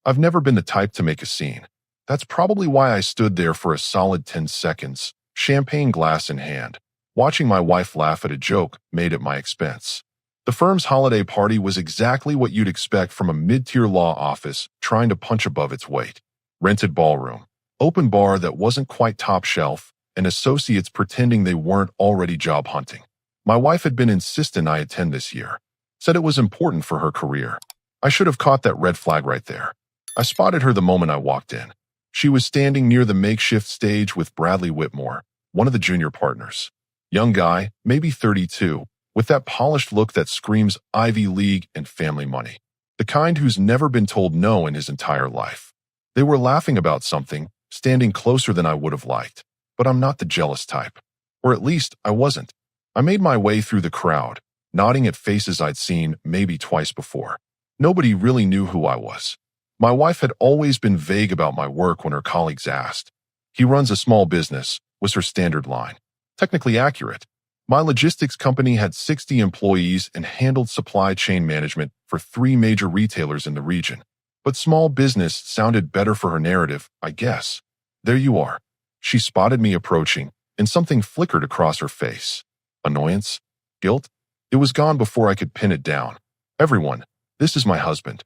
I've never been the type to make a scene. That's probably why I stood there for a solid 10 seconds, champagne glass in hand, watching my wife laugh at a joke made at my expense. The firm's holiday party was exactly what you'd expect from a mid-tier law office trying to punch above its weight. Rented ballroom, open bar that wasn't quite top shelf, and associates pretending they weren't already job hunting. My wife had been insistent I attend this year, said it was important for her career. I should have caught that red flag right there. I spotted her the moment I walked in. She was standing near the makeshift stage with Bradley Whitmore, one of the junior partners. Young guy, maybe 32, with that polished look that screams Ivy League and family money. The kind who's never been told no in his entire life. They were laughing about something, standing closer than I would have liked. But I'm not the jealous type. Or at least, I wasn't. I made my way through the crowd, nodding at faces I'd seen maybe twice before. Nobody really knew who I was. My wife had always been vague about my work when her colleagues asked. He runs a small business, was her standard line. Technically accurate. My logistics company had 60 employees and handled supply chain management for 3 major retailers in the region. But small business sounded better for her narrative, I guess. There you are. She spotted me approaching, and something flickered across her face. Annoyance? Guilt? It was gone before I could pin it down. Everyone, this is my husband.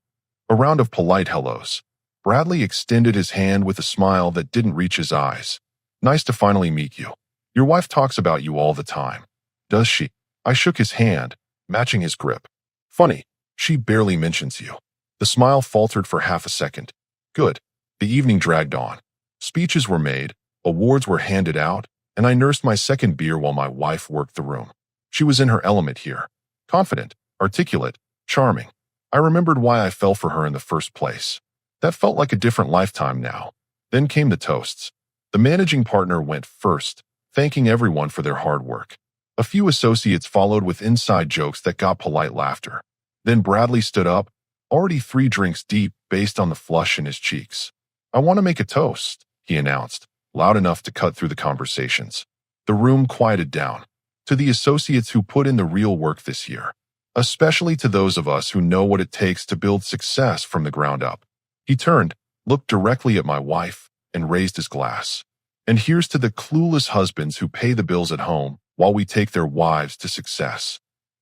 A round of polite hellos. Bradley extended his hand with a smile that didn't reach his eyes. Nice to finally meet you. Your wife talks about you all the time. Does she? I shook his hand, matching his grip. Funny, she barely mentions you. The smile faltered for half a second. Good. The evening dragged on. Speeches were made, awards were handed out, and I nursed my second beer while my wife worked the room. She was in her element here. Confident, articulate, charming. I remembered why I fell for her in the first place. That felt like a different lifetime now. Then came the toasts. The managing partner went first, thanking everyone for their hard work. A few associates followed with inside jokes that got polite laughter. Then Bradley stood up, already 3 drinks deep based on the flush in his cheeks. I want to make a toast, he announced, loud enough to cut through the conversations. The room quieted down. To the associates who put in the real work this year. Especially to those of us who know what it takes to build success from the ground up. He turned, looked directly at my wife, and raised his glass. And here's to the clueless husbands who pay the bills at home while we take their wives to success.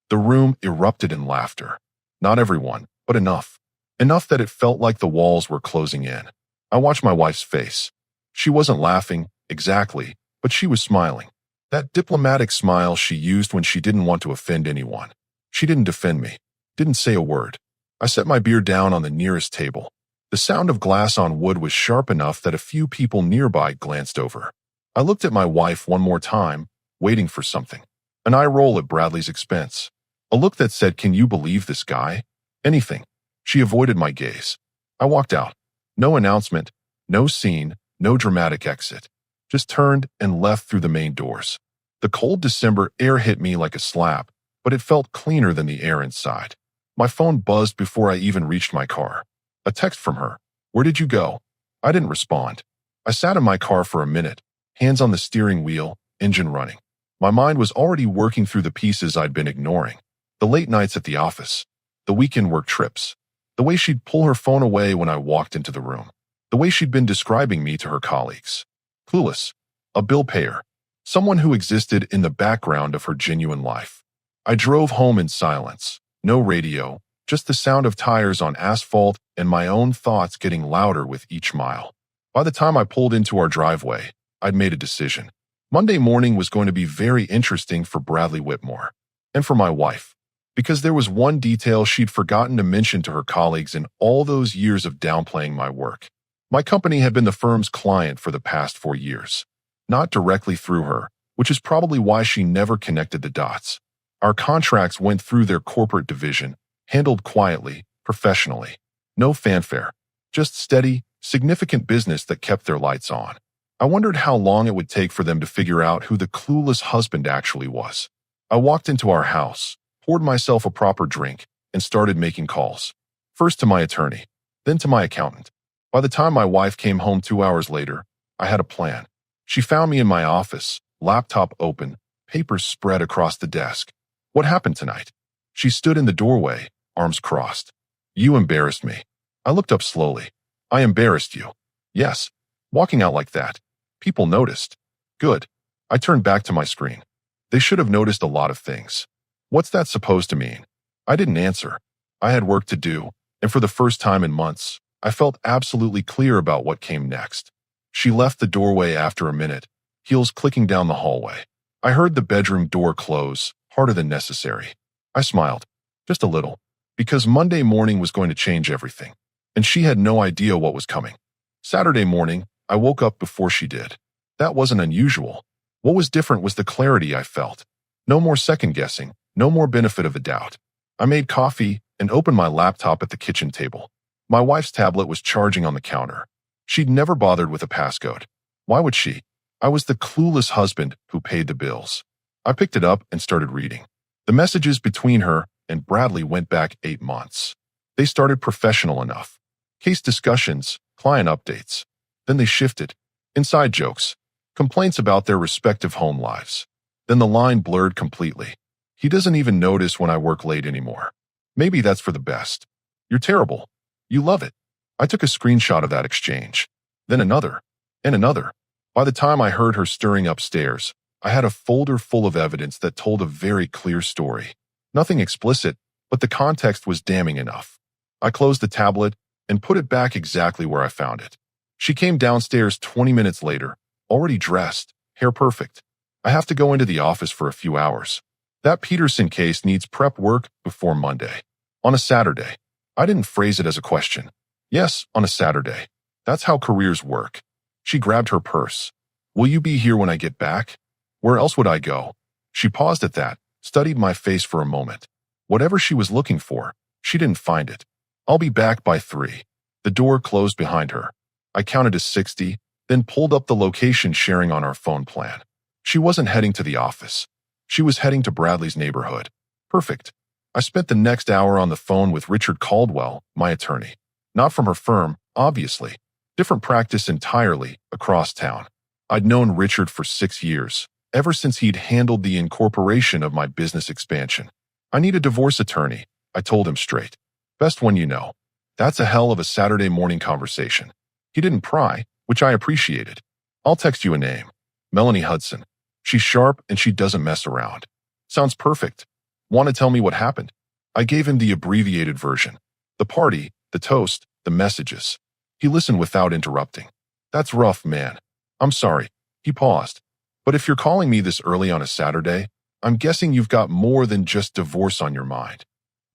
The room erupted in laughter. Not everyone, but enough. Enough that it felt like the walls were closing in. I watched my wife's face. She wasn't laughing, exactly, but she was smiling. That diplomatic smile she used when she didn't want to offend anyone. She didn't defend me, didn't say a word. I set my beer down on the nearest table. The sound of glass on wood was sharp enough that a few people nearby glanced over. I looked at my wife one more time, waiting for something. An eye roll at Bradley's expense. A look that said, "Can you believe this guy?" Anything. She avoided my gaze. I walked out. No announcement, no scene, no dramatic exit. Just turned and left through the main doors. The cold December air hit me like a slap, but it felt cleaner than the air inside. My phone buzzed before I even reached my car. A text from her. Where did you go? I didn't respond. I sat in my car for a minute, hands on the steering wheel, engine running. My mind was already working through the pieces I'd been ignoring. The late nights at the office. The weekend work trips. The way she'd pull her phone away when I walked into the room. The way she'd been describing me to her colleagues. Clueless. A bill payer. Someone who existed in the background of her genuine life. I drove home in silence. No radio, just the sound of tires on asphalt and my own thoughts getting louder with each mile. By the time I pulled into our driveway, I'd made a decision. Monday morning was going to be very interesting for Bradley Whitmore. And for my wife. Because there was one detail she'd forgotten to mention to her colleagues in all those years of downplaying my work. My company had been the firm's client for the past 4 years. Not directly through her, which is probably why she never connected the dots. Our contracts went through their corporate division, handled quietly, professionally. No fanfare. Just steady, significant business that kept their lights on. I wondered how long it would take for them to figure out who the clueless husband actually was. I walked into our house, poured myself a proper drink, and started making calls. First to my attorney, then to my accountant. By the time my wife came home 2 hours later, I had a plan. She found me in my office, laptop open, papers spread across the desk. What happened tonight? She stood in the doorway, arms crossed. You embarrassed me. I looked up slowly. I embarrassed you. Yes. Walking out like that. People noticed. Good. I turned back to my screen. They should have noticed a lot of things. What's that supposed to mean? I didn't answer. I had work to do, and for the first time in months, I felt absolutely clear about what came next. She left the doorway after a minute, heels clicking down the hallway. I heard the bedroom door close, harder than necessary. I smiled. Just a little. Because Monday morning was going to change everything. And she had no idea what was coming. Saturday morning, I woke up before she did. That wasn't unusual. What was different was the clarity I felt. No more second-guessing, no more benefit of the doubt. I made coffee and opened my laptop at the kitchen table. My wife's tablet was charging on the counter. She'd never bothered with a passcode. Why would she? I was the clueless husband who paid the bills. I picked it up and started reading. The messages between her and Bradley went back 8 months. They started professional enough. Case discussions, client updates. Then they shifted. Inside jokes. Complaints about their respective home lives. Then the line blurred completely. He doesn't even notice when I work late anymore. Maybe that's for the best. You're terrible. You love it. I took a screenshot of that exchange. Then another. And another. By the time I heard her stirring upstairs, I had a folder full of evidence that told a very clear story. Nothing explicit, but the context was damning enough. I closed the tablet and put it back exactly where I found it. She came downstairs 20 minutes later, already dressed, hair perfect. I have to go into the office for a few hours. That Peterson case needs prep work before Monday. On a Saturday. I didn't phrase it as a question. Yes, on a Saturday. That's how careers work. She grabbed her purse. Will you be here when I get back? Where else would I go? She paused at that, studied my face for a moment. Whatever she was looking for, she didn't find it. I'll be back by 3. The door closed behind her. I counted to 60, then pulled up the location sharing on our phone plan. She wasn't heading to the office. She was heading to Bradley's neighborhood. Perfect. I spent the next hour on the phone with Richard Caldwell, my attorney. Not from her firm, obviously. Different practice entirely, across town. I'd known Richard for 6 years, ever since he'd handled the incorporation of my business expansion. I need a divorce attorney, I told him straight. Best one you know. That's a hell of a Saturday morning conversation. He didn't pry, which I appreciated. I'll text you a name. Melanie Hudson. She's sharp and she doesn't mess around. Sounds perfect. Want to tell me what happened? I gave him the abbreviated version. The party, the toast, the messages. He listened without interrupting. That's rough, man. I'm sorry. He paused. But if you're calling me this early on a Saturday, I'm guessing you've got more than just divorce on your mind.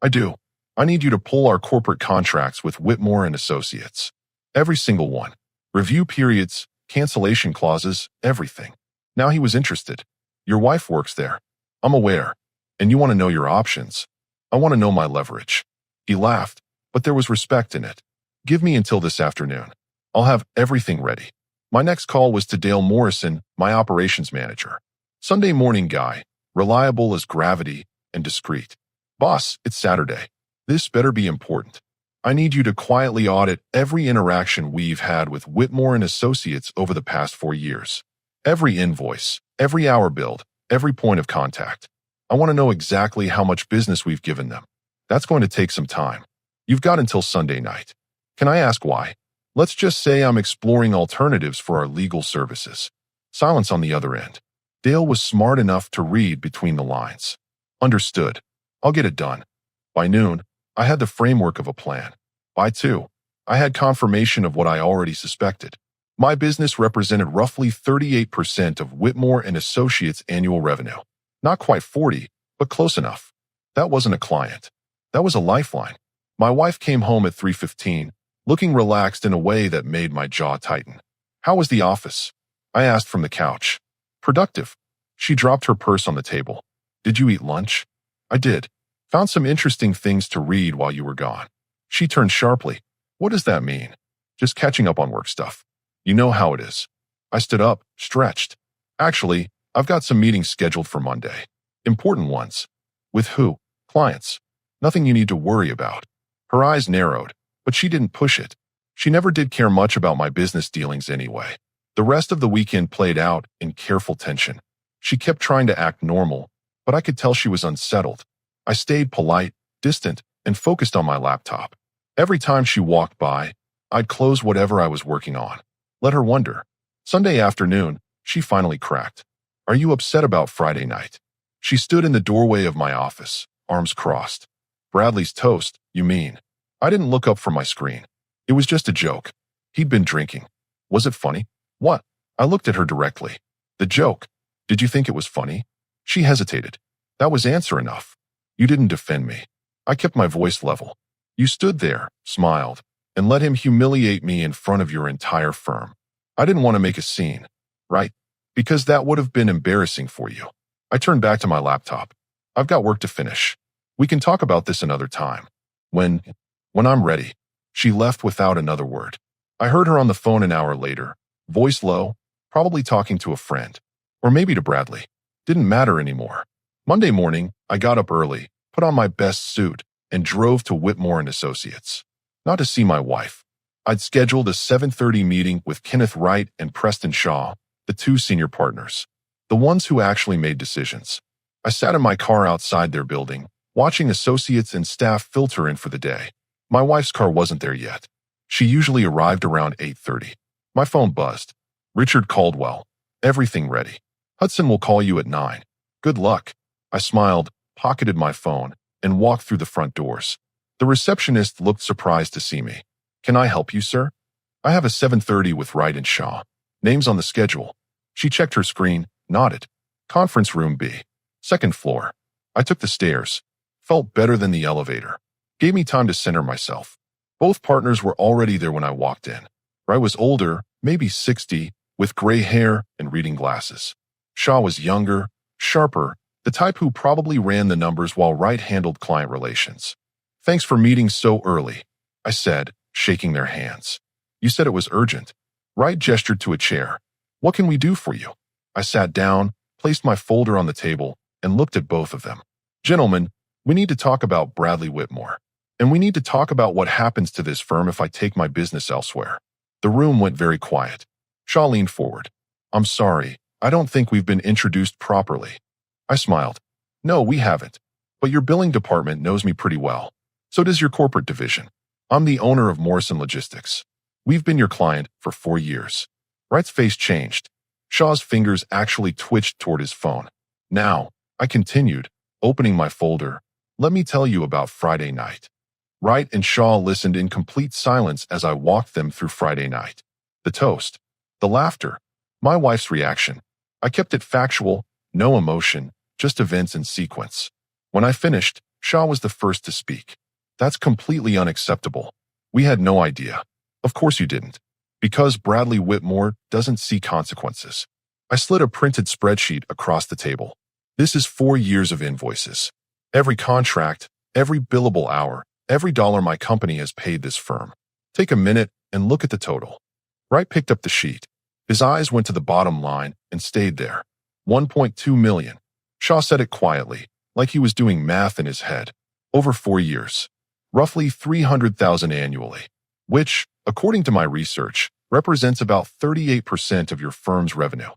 I do. I need you to pull our corporate contracts with Whitmore and Associates. Every single one. Review periods, cancellation clauses, everything. Now he was interested. Your wife works there. I'm aware. And you want to know your options. I want to know my leverage. He laughed, but there was respect in it. Give me until this afternoon. I'll have everything ready. My next call was to Dale Morrison, my operations manager. Sunday morning guy, reliable as gravity and discreet. Boss, it's Saturday. This better be important. I need you to quietly audit every interaction we've had with Whitmore and Associates over the past 4 years. Every invoice, every hour billed, every point of contact. I want to know exactly how much business we've given them. That's going to take some time. You've got until Sunday night. Can I ask why? Let's just say I'm exploring alternatives for our legal services. Silence on the other end. Dale was smart enough to read between the lines. Understood. I'll get it done. By noon, I had the framework of a plan. By 2, I had confirmation of what I already suspected. My business represented roughly 38% of Whitmore and Associates' annual revenue. Not quite 40, but close enough. That wasn't a client. That was a lifeline. My wife came home at 3:15, looking relaxed in a way that made my jaw tighten. How was the office? I asked from the couch. Productive. She dropped her purse on the table. Did you eat lunch? I did. Found some interesting things to read while you were gone. She turned sharply. What does that mean? Just catching up on work stuff. You know how it is. I stood up, stretched. Actually, I've got some meetings scheduled for Monday. Important ones. With who? Clients. Nothing you need to worry about. Her eyes narrowed, but she didn't push it. She never did care much about my business dealings anyway. The rest of the weekend played out in careful tension. She kept trying to act normal, but I could tell she was unsettled. I stayed polite, distant, and focused on my laptop. Every time she walked by, I'd close whatever I was working on. Let her wonder. Sunday afternoon, she finally cracked. Are you upset about Friday night? She stood in the doorway of my office, arms crossed. Bradley's toast, you mean? I didn't look up from my screen. It was just a joke. He'd been drinking. Was it funny? What? I looked at her directly. The joke. Did you think it was funny? She hesitated. That was answer enough. You didn't defend me. I kept my voice level. You stood there, smiled, and let him humiliate me in front of your entire firm. I didn't want to make a scene, right? Because that would have been embarrassing for you. I turned back to my laptop. I've got work to finish. We can talk about this another time. When I'm ready. She left without another word. I heard her on the phone an hour later, voice low, probably talking to a friend. Or maybe to Bradley. Didn't matter anymore. Monday morning, I got up early, put on my best suit, and drove to Whitmore & Associates. Not to see my wife. I'd scheduled a 7:30 meeting with Kenneth Wright and Preston Shaw, the two senior partners, the ones who actually made decisions. I sat in my car outside their building, watching associates and staff filter in for the day. My wife's car wasn't there yet. She usually arrived around 8:30. My phone buzzed. Richard Caldwell. Everything ready. Hudson will call you at 9. Good luck. I smiled, pocketed my phone, and walked through the front doors. The receptionist looked surprised to see me. Can I help you, sir? I have a 7:30 with Wright and Shaw. Names on the schedule. She checked her screen, nodded. Conference room B. Second floor. I took the stairs. Felt better than the elevator. Gave me time to center myself. Both partners were already there when I walked in. Wright was older, maybe 60, with gray hair and reading glasses. Shaw was younger, sharper, the type who probably ran the numbers while Wright handled client relations. Thanks for meeting so early, I said, shaking their hands. You said it was urgent. Wright gestured to a chair. What can we do for you? I sat down, placed my folder on the table, and looked at both of them. Gentlemen, we need to talk about Bradley Whitmore. And we need to talk about what happens to this firm if I take my business elsewhere. The room went very quiet. Shaw leaned forward. I'm sorry, I don't think we've been introduced properly. I smiled. No, we haven't. But your billing department knows me pretty well. So does your corporate division. I'm the owner of Morrison Logistics. We've been your client for 4 years. Wright's face changed. Shaw's fingers actually twitched toward his phone. Now, I continued, opening my folder. Let me tell you about Friday night. Wright and Shaw listened in complete silence as I walked them through Friday night. The toast. The laughter. My wife's reaction. I kept it factual, no emotion, just events in sequence. When I finished, Shaw was the first to speak. That's completely unacceptable. We had no idea. Of course you didn't. Because Bradley Whitmore doesn't see consequences. I slid a printed spreadsheet across the table. This is 4 years of invoices. Every contract, every billable hour, every dollar my company has paid this firm. Take a minute and look at the total. Wright picked up the sheet. His eyes went to the bottom line and stayed there. 1.2 million. Shaw said it quietly, like he was doing math in his head. Over 4 years. Roughly 300,000 annually. Which, according to my research, represents about 38% of your firm's revenue.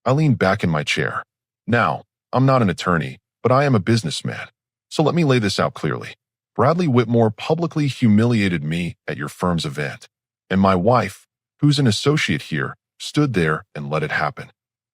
I leaned back in my chair. Now, I'm not an attorney, but I am a businessman. So let me lay this out clearly. Bradley Whitmore publicly humiliated me at your firm's event. And my wife, who's an associate here, stood there and let it happen.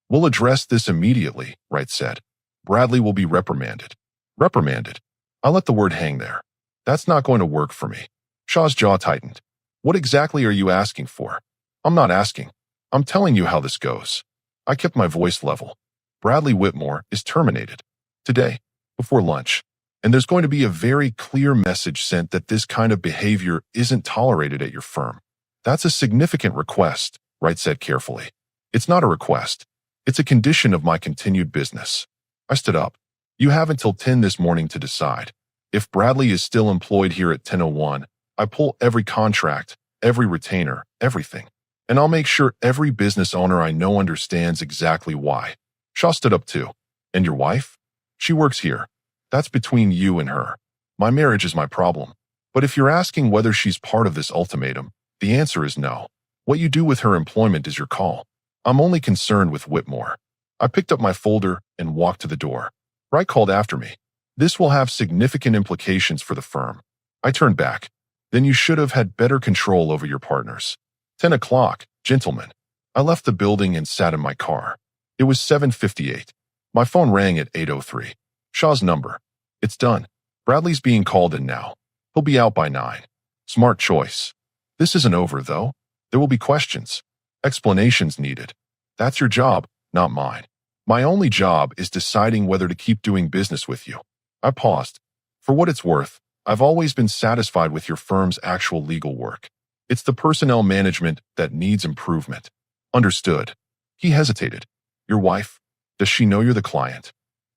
We'll address this immediately, Wright said. Bradley will be reprimanded. Reprimanded. I let the word hang there. That's not going to work for me. Shaw's jaw tightened. What exactly are you asking for? I'm not asking. I'm telling you how this goes. I kept my voice level. Bradley Whitmore is terminated. Today, before lunch. And there's going to be a very clear message sent that this kind of behavior isn't tolerated at your firm. That's a significant request, Wright said carefully. It's not a request. It's a condition of my continued business. I stood up. You have until 10 this morning to decide. If Bradley is still employed here at 10:01, I pull every contract, every retainer, everything. And I'll make sure every business owner I know understands exactly why. Shaw stood up too. And your wife? She works here. That's between you and her. My marriage is my problem. But if you're asking whether she's part of this ultimatum, the answer is no. What you do with her employment is your call. I'm only concerned with Whitmore. I picked up my folder and walked to the door. Wright called after me. This will have significant implications for the firm. I turned back. Then you should have had better control over your partners. 10 o'clock, gentlemen. I left the building and sat in my car. It was 7:58. My phone rang at 8:03. Shaw's number. It's done. Bradley's being called in now. He'll be out by 9. Smart choice. This isn't over, though. There will be questions. Explanations needed. That's your job, not mine. My only job is deciding whether to keep doing business with you. I paused. For what it's worth, I've always been satisfied with your firm's actual legal work. It's the personnel management that needs improvement. Understood. He hesitated. Your wife? Does she know you're the client?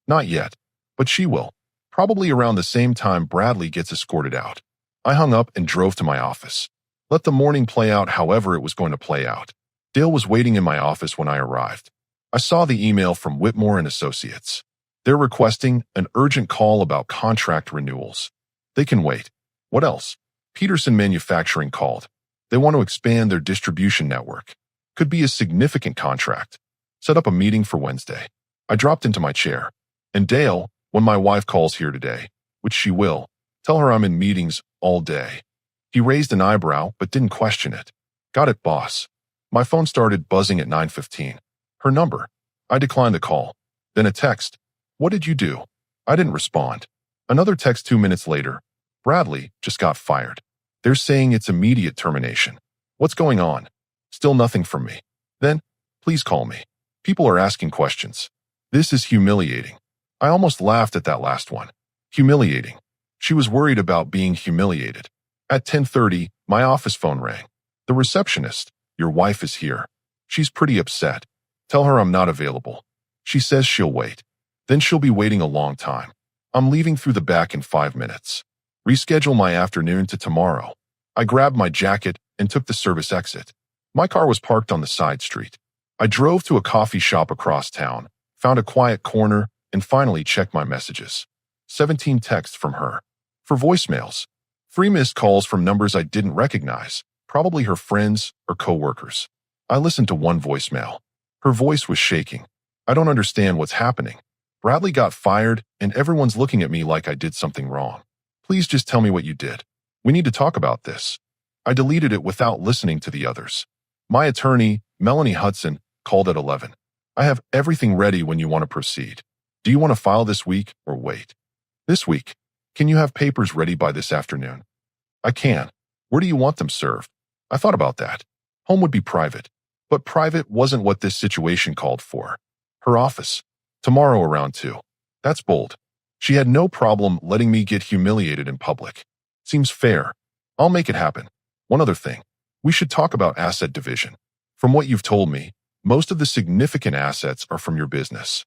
Not yet, but she will. Probably around the same time Bradley gets escorted out. I hung up and drove to my office. Let the morning play out however it was going to play out. Dale was waiting in my office when I arrived. I saw the email from Whitmore and Associates. They're requesting an urgent call about contract renewals. They can wait. What else? Peterson Manufacturing called. They want to expand their distribution network. Could be a significant contract. Set up a meeting for Wednesday. I dropped into my chair. And Dale, when my wife calls here today, which she will, tell her I'm in meetings all day. He raised an eyebrow but didn't question it. Got it, boss. My phone started buzzing at 9:15. Her number. I declined the call. Then a text. What did you do? I didn't respond. Another text 2 minutes later. Bradley just got fired. They're saying it's immediate termination. What's going on? Still nothing from me. Then, please call me. People are asking questions. This is humiliating. I almost laughed at that last one. Humiliating. She was worried about being humiliated. At 10:30, my office phone rang. The receptionist. Your wife is here. She's pretty upset. Tell her I'm not available. She says she'll wait. Then she'll be waiting a long time. I'm leaving through the back in 5 minutes. Reschedule my afternoon to tomorrow. I grabbed my jacket and took the service exit. My car was parked on the side street. I drove to a coffee shop across town, found a quiet corner, and finally checked my messages. 17 texts from her. For voicemails. 3 missed calls from numbers I didn't recognize, probably her friends or coworkers. I listened to one voicemail. Her voice was shaking. I don't understand what's happening. Bradley got fired and everyone's looking at me like I did something wrong. Please just tell me what you did. We need to talk about this. I deleted it without listening to the others. My attorney, Melanie Hudson, called at 11. I have everything ready when you want to proceed. Do you want to file this week or wait? This week. Can you have papers ready by this afternoon? I can. Where do you want them served? I thought about that. Home would be private. But private wasn't what this situation called for. Her office. Tomorrow around 2. That's bold. She had no problem letting me get humiliated in public. Seems fair. I'll make it happen. One other thing. We should talk about asset division. From what you've told me, most of the significant assets are from your business.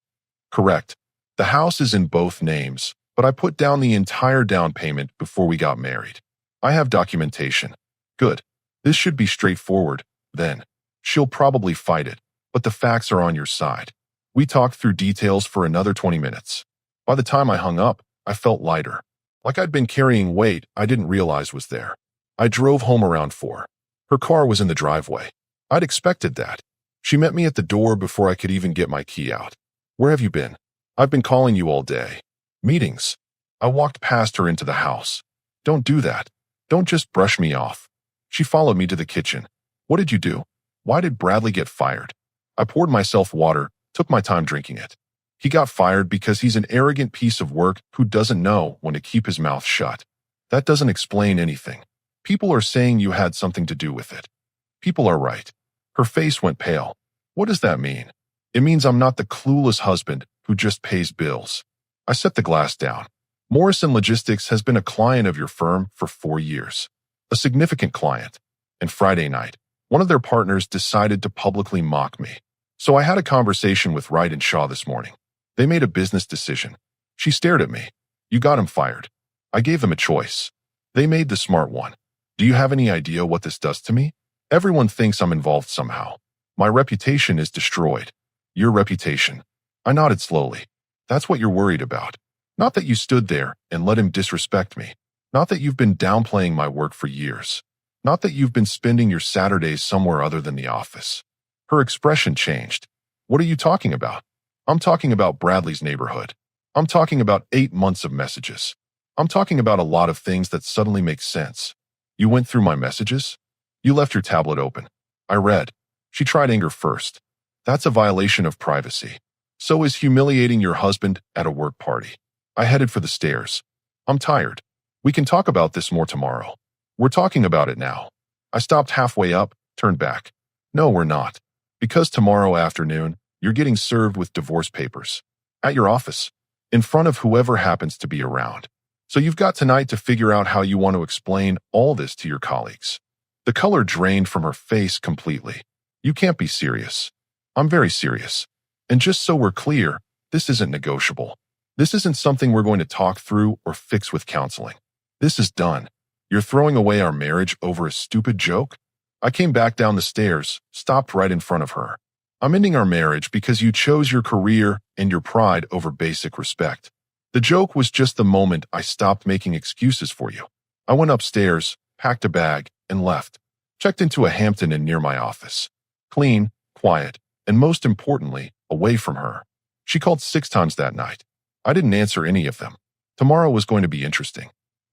Correct. The house is in both names, but I put down the entire down payment before we got married. I have documentation. Good. This should be straightforward, then. She'll probably fight it, but the facts are on your side. We talked through details for another 20 minutes. By the time I hung up, I felt lighter. Like I'd been carrying weight I didn't realize was there. I drove home around 4. Her car was in the driveway. I'd expected that. She met me at the door before I could even get my key out. Where have you been? I've been calling you all day. Meetings. I walked past her into the house. Don't do that. Don't just brush me off. She followed me to the kitchen. What did you do? Why did Bradley get fired? I poured myself water, took my time drinking it. He got fired because he's an arrogant piece of work who doesn't know when to keep his mouth shut. That doesn't explain anything. People are saying you had something to do with it. People are right. Her face went pale. What does that mean? It means I'm not the clueless husband who just pays bills. I set the glass down. Morrison Logistics has been a client of your firm for 4 years. A significant client. And Friday night, one of their partners decided to publicly mock me. So I had a conversation with Wright and Shaw this morning. They made a business decision. She stared at me. You got him fired. I gave them a choice. They made the smart one. Do you have any idea what this does to me? Everyone thinks I'm involved somehow. My reputation is destroyed. Your reputation. I nodded slowly. That's what you're worried about. Not that you stood there and let him disrespect me. Not that you've been downplaying my work for years. Not that you've been spending your Saturdays somewhere other than the office. Her expression changed. What are you talking about? I'm talking about Bradley's neighborhood. I'm talking about 8 months of messages. I'm talking about a lot of things that suddenly make sense. You went through my messages? You left your tablet open. I read. She tried anger first. That's a violation of privacy. So is humiliating your husband at a work party. I headed for the stairs. I'm tired. We can talk about this more tomorrow. We're talking about it now. I stopped halfway up, turned back. No, we're not. Because tomorrow afternoon, you're getting served with divorce papers. At your office. In front of whoever happens to be around. So you've got tonight to figure out how you want to explain all this to your colleagues. The color drained from her face completely. You can't be serious. I'm very serious. And just so we're clear, this isn't negotiable. This isn't something we're going to talk through or fix with counseling. This is done. You're throwing away our marriage over a stupid joke? I came back down the stairs, stopped right in front of her. I'm ending our marriage because you chose your career and your pride over basic respect. The joke was just the moment I stopped making excuses for you. I went upstairs, packed a bag, and left. Checked into a Hampton Inn near my office. Clean, quiet, and most importantly, away from her. She called 6 times that night. I didn't answer any of them. Tomorrow was going to be interesting.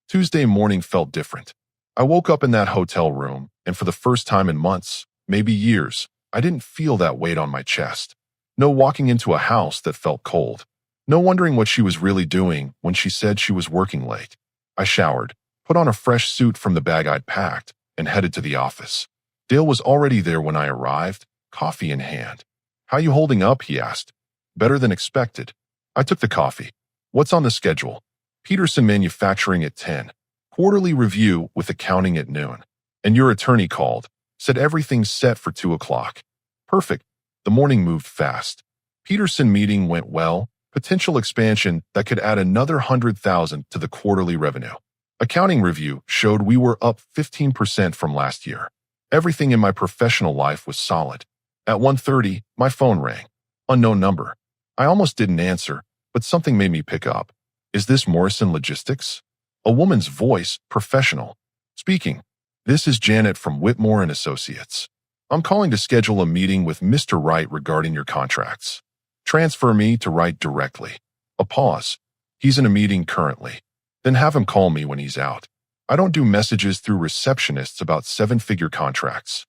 Tuesday morning felt different. I woke up in that hotel room, and for the first time in months, maybe years, I didn't feel that weight on my chest. No walking into a house that felt cold. No wondering what she was really doing when she said she was working late. I showered, put on a fresh suit from the bag I'd packed, and headed to the office. Dale was already there when I arrived, coffee in hand. How you holding up, he asked. Better than expected. I took the coffee. What's on the schedule? Peterson Manufacturing at 10. Quarterly review with accounting at noon. And your attorney called, said everything's set for 2 o'clock. Perfect. The morning moved fast. Peterson meeting went well, potential expansion that could add another 100,000 to the quarterly revenue. Accounting review showed we were up 15% from last year. Everything in my professional life was solid. At 1:30, my phone rang. Unknown number. I almost didn't answer, but something made me pick up. Is this Morrison Logistics? A woman's voice, professional. Speaking. This is Janet from Whitmore and Associates. I'm calling to schedule a meeting with Mr. Wright regarding your contracts. Transfer me to Wright directly. A pause. He's in a meeting currently. Then have him call me when he's out. I don't do messages through receptionists about 7-figure contracts.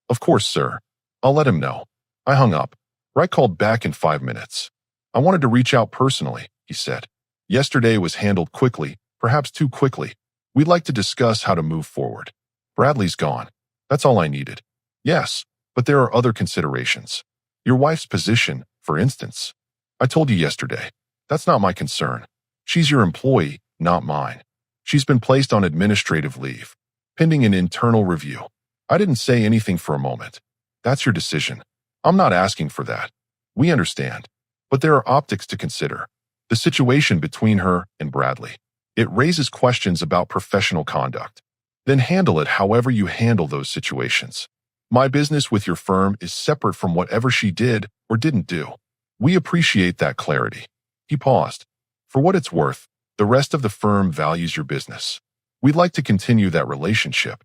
Of course, sir. I'll let him know. I hung up. Wright called back in 5 minutes. I wanted to reach out personally, he said. Yesterday was handled quickly, perhaps too quickly. We'd like to discuss how to move forward. Bradley's gone. That's all I needed. Yes, but there are other considerations. Your wife's position, for instance. I told you yesterday. That's not my concern. She's your employee, not mine. She's been placed on administrative leave, pending an internal review. I didn't say anything for a moment. That's your decision. I'm not asking for that. We understand. But there are optics to consider. The situation between her and Bradley. It raises questions about professional conduct. Then handle it however you handle those situations. My business with your firm is separate from whatever she did or didn't do. We appreciate that clarity. He paused. For what it's worth, the rest of the firm values your business. We'd like to continue that relationship.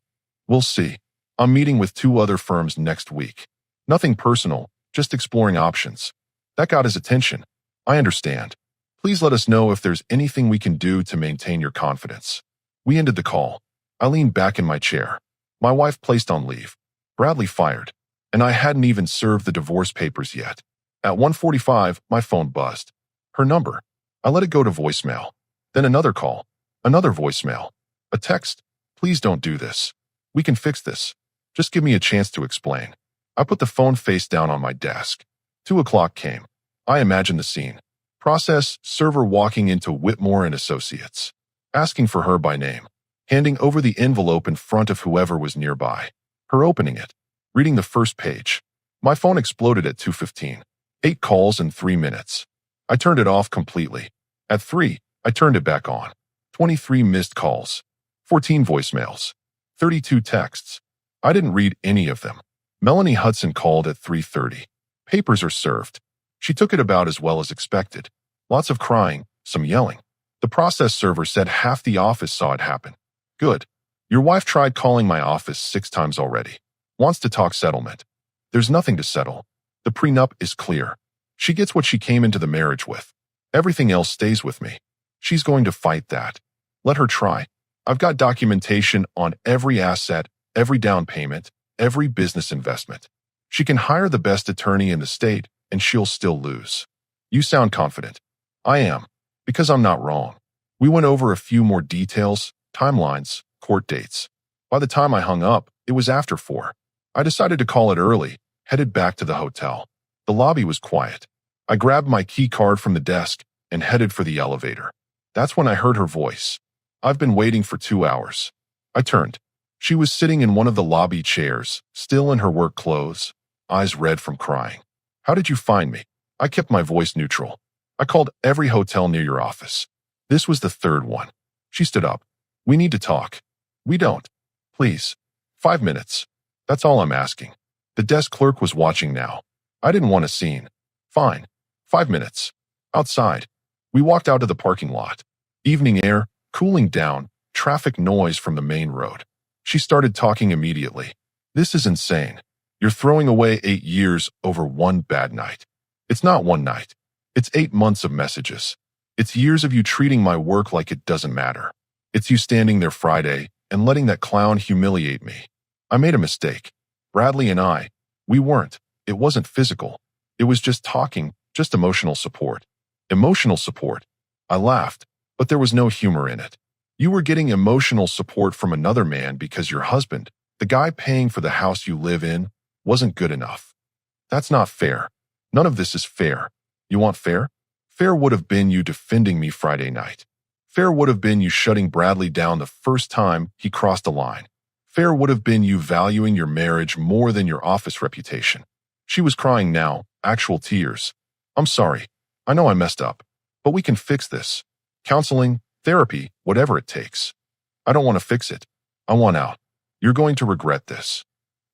We'll see. I'm meeting with 2 other firms next week. Nothing personal, just exploring options. That got his attention. I understand. Please let us know if there's anything we can do to maintain your confidence. We ended the call. I leaned back in my chair. My wife placed on leave. Bradley fired. And I hadn't even served the divorce papers yet. At 1:45, my phone buzzed. Her number. I let it go to voicemail. Then another call. Another voicemail. A text. Please don't do this. We can fix this. Just give me a chance to explain. I put the phone face down on my desk. 2 o'clock came. I imagined the scene. Process server walking into Whitmore and Associates. Asking for her by name. Handing over the envelope in front of whoever was nearby. Her opening it. Reading the first page. My phone exploded at 2:15. 8 calls in 3 minutes. I turned it off completely. At 3, I turned it back on. 23 missed calls. 14 voicemails. 32 texts. I didn't read any of them. Melanie Hudson called at 3:30. Papers are served. She took it about as well as expected. Lots of crying, some yelling. The process server said half the office saw it happen. Good. Your wife tried calling my office 6 times already. Wants to talk settlement. There's nothing to settle. The prenup is clear. She gets what she came into the marriage with. Everything else stays with me. She's going to fight that. Let her try. I've got documentation on every asset, every down payment, every business investment. She can hire the best attorney in the state, and she'll still lose. You sound confident. I am, because I'm not wrong. We went over a few more details, timelines, court dates. By the time I hung up, it was after 4. I decided to call it early, headed back to the hotel. The lobby was quiet. I grabbed my key card from the desk and headed for the elevator. That's when I heard her voice. I've been waiting for 2 hours. I turned. She was sitting in one of the lobby chairs, still in her work clothes, eyes red from crying. How did you find me? I kept my voice neutral. I called every hotel near your office. This was the 3rd one. She stood up. We need to talk. We don't. Please. 5 minutes. That's all I'm asking. The desk clerk was watching now. I didn't want a scene. Fine. 5 minutes. Outside. We walked out to the parking lot. Evening air, cooling down, traffic noise from the main road. She started talking immediately. This is insane. You're throwing away 8 years over one bad night. It's not one night. It's 8 months of messages. It's years of you treating my work like it doesn't matter. It's you standing there Friday and letting that clown humiliate me. I made a mistake. Bradley and I, we weren't. It wasn't physical. It was just talking, just emotional support. Emotional support. I laughed, but there was no humor in it. You were getting emotional support from another man because your husband, the guy paying for the house you live in, wasn't good enough. That's not fair. None of this is fair. You want fair? Fair would have been you defending me Friday night. Fair would have been you shutting Bradley down the first time he crossed a line. Fair would have been you valuing your marriage more than your office reputation. She was crying now, actual tears. I'm sorry. I know I messed up. But we can fix this. Counseling, therapy, whatever it takes. I don't want to fix it. I want out. You're going to regret this.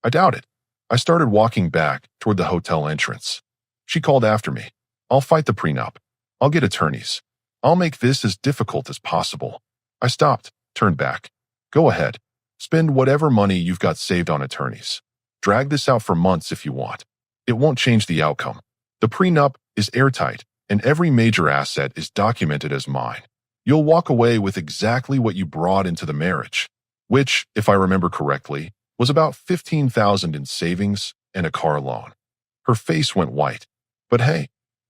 I doubt it. I started walking back toward the hotel entrance. She called after me. I'll fight the prenup. I'll get attorneys. I'll make this as difficult as possible. I stopped, turned back. Go ahead. Spend whatever money you've got saved on attorneys. Drag this out for months if you want. It won't change the outcome. The prenup is airtight, and every major asset is documented as mine. You'll walk away with exactly what you brought into the marriage, which, if I remember correctly, was about $15,000 in savings and a car loan. Her face went white. But hey,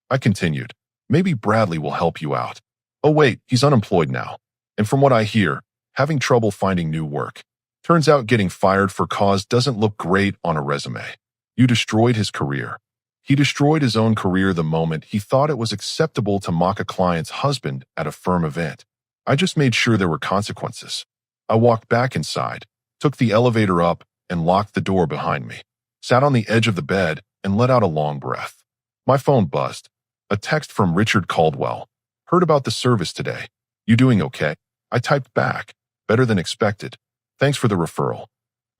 I continued, maybe Bradley will help you out. Oh wait, he's unemployed now. And from what I hear, having trouble finding new work. Turns out getting fired for cause doesn't look great on a resume. You destroyed his career. He destroyed his own career the moment he thought it was acceptable to mock a client's husband at a firm event. I just made sure there were consequences. I walked back inside, took the elevator up, and locked the door behind me. Sat on the edge of the bed and let out a long breath. My phone buzzed. A text from Richard Caldwell. Heard about the service today. You doing okay? I typed back. Better than expected. Thanks for the referral.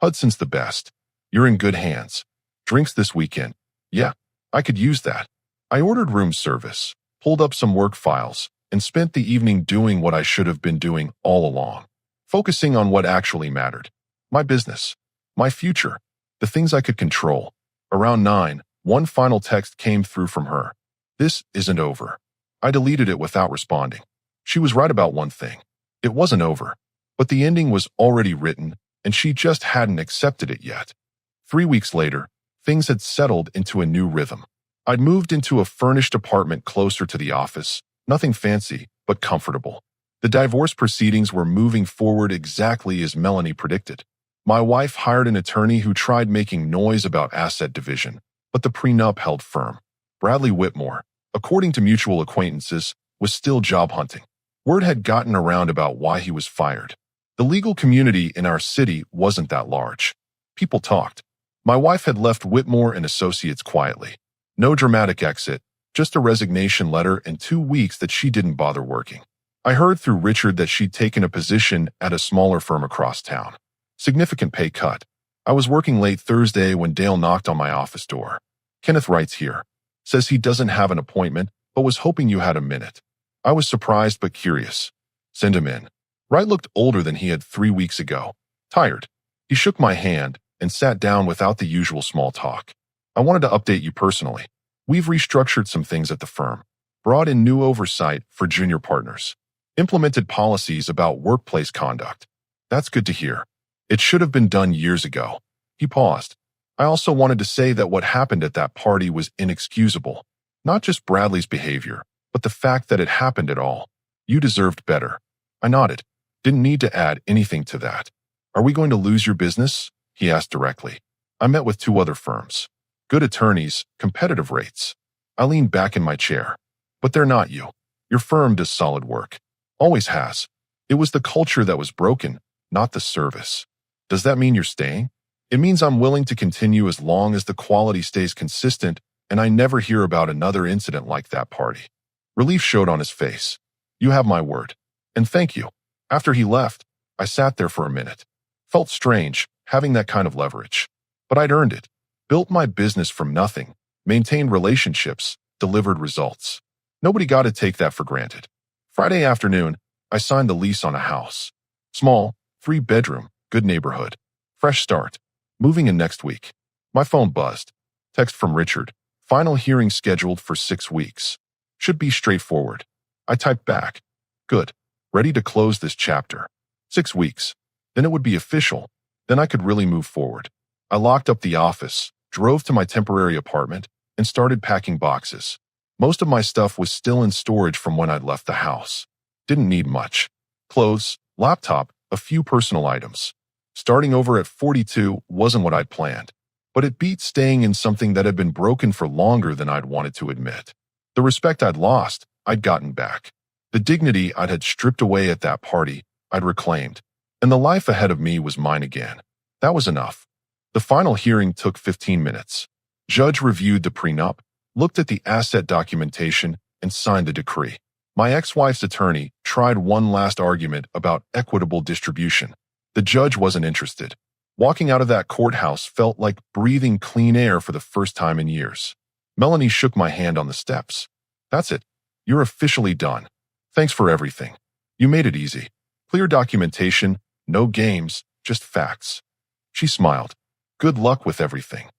Hudson's the best. You're in good hands. Drinks this weekend. Yeah, I could use that. I ordered room service, pulled up some work files, and spent the evening doing what I should have been doing all along. Focusing on what actually mattered. My business. My future. The things I could control. Around 9, one final text came through from her. This isn't over. I deleted it without responding. She was right about one thing. It wasn't over. But the ending was already written, and she just hadn't accepted it yet. 3 weeks later, things had settled into a new rhythm. I'd moved into a furnished apartment closer to the office, nothing fancy, but comfortable. The divorce proceedings were moving forward exactly as Melanie predicted. My wife hired an attorney who tried making noise about asset division, but the prenup held firm. Bradley Whitmore, according to mutual acquaintances, was still job hunting. Word had gotten around about why he was fired. The legal community in our city wasn't that large. People talked. My wife had left Whitmore and Associates quietly. No dramatic exit, just a resignation letter and 2 weeks that she didn't bother working. I heard through Richard that she'd taken a position at a smaller firm across town. Significant pay cut. I was working late Thursday when Dale knocked on my office door. Kenneth writes here. Says he doesn't have an appointment, but was hoping you had a minute. I was surprised but curious. Send him in. Wright looked older than he had 3 weeks ago. Tired. He shook my hand and sat down without the usual small talk. I wanted to update you personally. We've restructured some things at the firm, brought in new oversight for junior partners, implemented policies about workplace conduct. That's good to hear. It should have been done years ago. He paused. I also wanted to say that what happened at that party was inexcusable. Not just Bradley's behavior, but the fact that it happened at all. You deserved better. I nodded. Didn't need to add anything to that. Are we going to lose your business? He asked directly. I met with 2 other firms. Good attorneys, competitive rates. I leaned back in my chair. But they're not you. Your firm does solid work. Always has. It was the culture that was broken, not the service. Does that mean you're staying? It means I'm willing to continue as long as the quality stays consistent and I never hear about another incident like that party. Relief showed on his face. You have my word. And thank you. After he left, I sat there for a minute. Felt strange, having that kind of leverage. But I'd earned it. Built my business from nothing, maintained relationships, delivered results. Nobody got to take that for granted. Friday afternoon, I signed the lease on a house. Small, 3-bedroom, good neighborhood. Fresh start. Moving in next week. My phone buzzed. Text from Richard. Final hearing scheduled for 6 weeks. Should be straightforward. I typed back. Good. Ready to close this chapter. 6 weeks. Then it would be official. Then I could really move forward. I locked up the office, drove to my temporary apartment, and started packing boxes. Most of my stuff was still in storage from when I'd left the house. Didn't need much. Clothes, laptop, a few personal items. Starting over at 42 wasn't what I'd planned, but it beat staying in something that had been broken for longer than I'd wanted to admit. The respect I'd lost, I'd gotten back. The dignity I'd had stripped away at that party, I'd reclaimed. And the life ahead of me was mine again. That was enough. The final hearing took 15 minutes. Judge reviewed the prenup, looked at the asset documentation, and signed the decree. My ex-wife's attorney tried one last argument about equitable distribution. The judge wasn't interested. Walking out of that courthouse felt like breathing clean air for the first time in years. Melanie shook my hand on the steps. That's it. You're officially done. Thanks for everything. You made it easy. Clear documentation, no games, just facts. She smiled. Good luck with everything.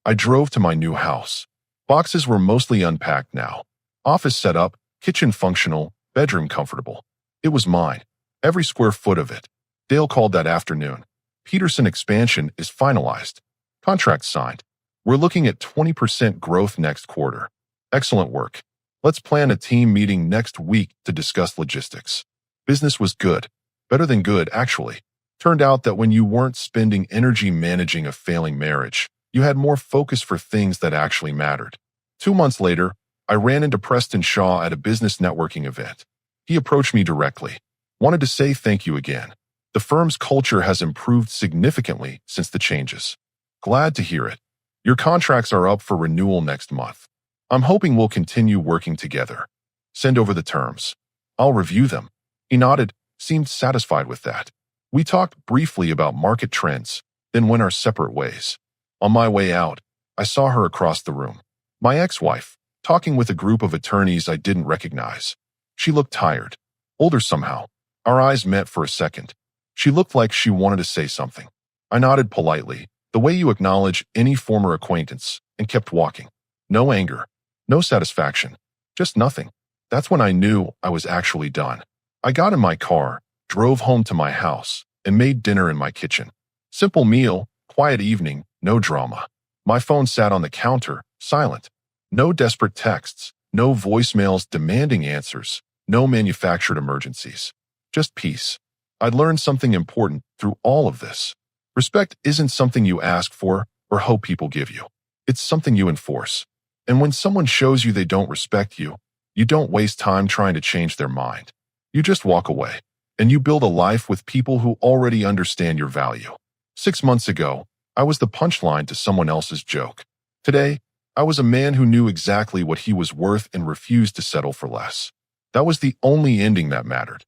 I drove to my new house. Boxes were mostly unpacked now. Office set up, kitchen functional, bedroom comfortable. It was mine. Every square foot of it. Dale called that afternoon. Peterson expansion is finalized. Contract signed. We're looking at 20% growth next quarter. Excellent work. Let's plan a team meeting next week to discuss logistics. Business was good. Better than good, actually. Turned out that when you weren't spending energy managing a failing marriage, you had more focus for things that actually mattered. 2 months later, I ran into Preston Shaw at a business networking event. He approached me directly. Wanted to say thank you again. The firm's culture has improved significantly since the changes. Glad to hear it. Your contracts are up for renewal next month. I'm hoping we'll continue working together. Send over the terms. I'll review them. He nodded, seemed satisfied with that. We talked briefly about market trends, then went our separate ways. On my way out, I saw her across the room. My ex-wife, talking with a group of attorneys I didn't recognize. She looked tired. Older somehow. Our eyes met for a second. She looked like she wanted to say something. I nodded politely, the way you acknowledge any former acquaintance, and kept walking. No anger. No satisfaction. Just nothing. That's when I knew I was actually done. I got in my car, drove home to my house, and made dinner in my kitchen. Simple meal, quiet evening, no drama. My phone sat on the counter, silent. No desperate texts, no voicemails demanding answers, no manufactured emergencies. Just peace. I'd learned something important through all of this. Respect isn't something you ask for or hope people give you. It's something you enforce. And when someone shows you they don't respect you, you don't waste time trying to change their mind. You just walk away, and you build a life with people who already understand your value. 6 months ago, I was the punchline to someone else's joke. Today, I was a man who knew exactly what he was worth and refused to settle for less. That was the only ending that mattered.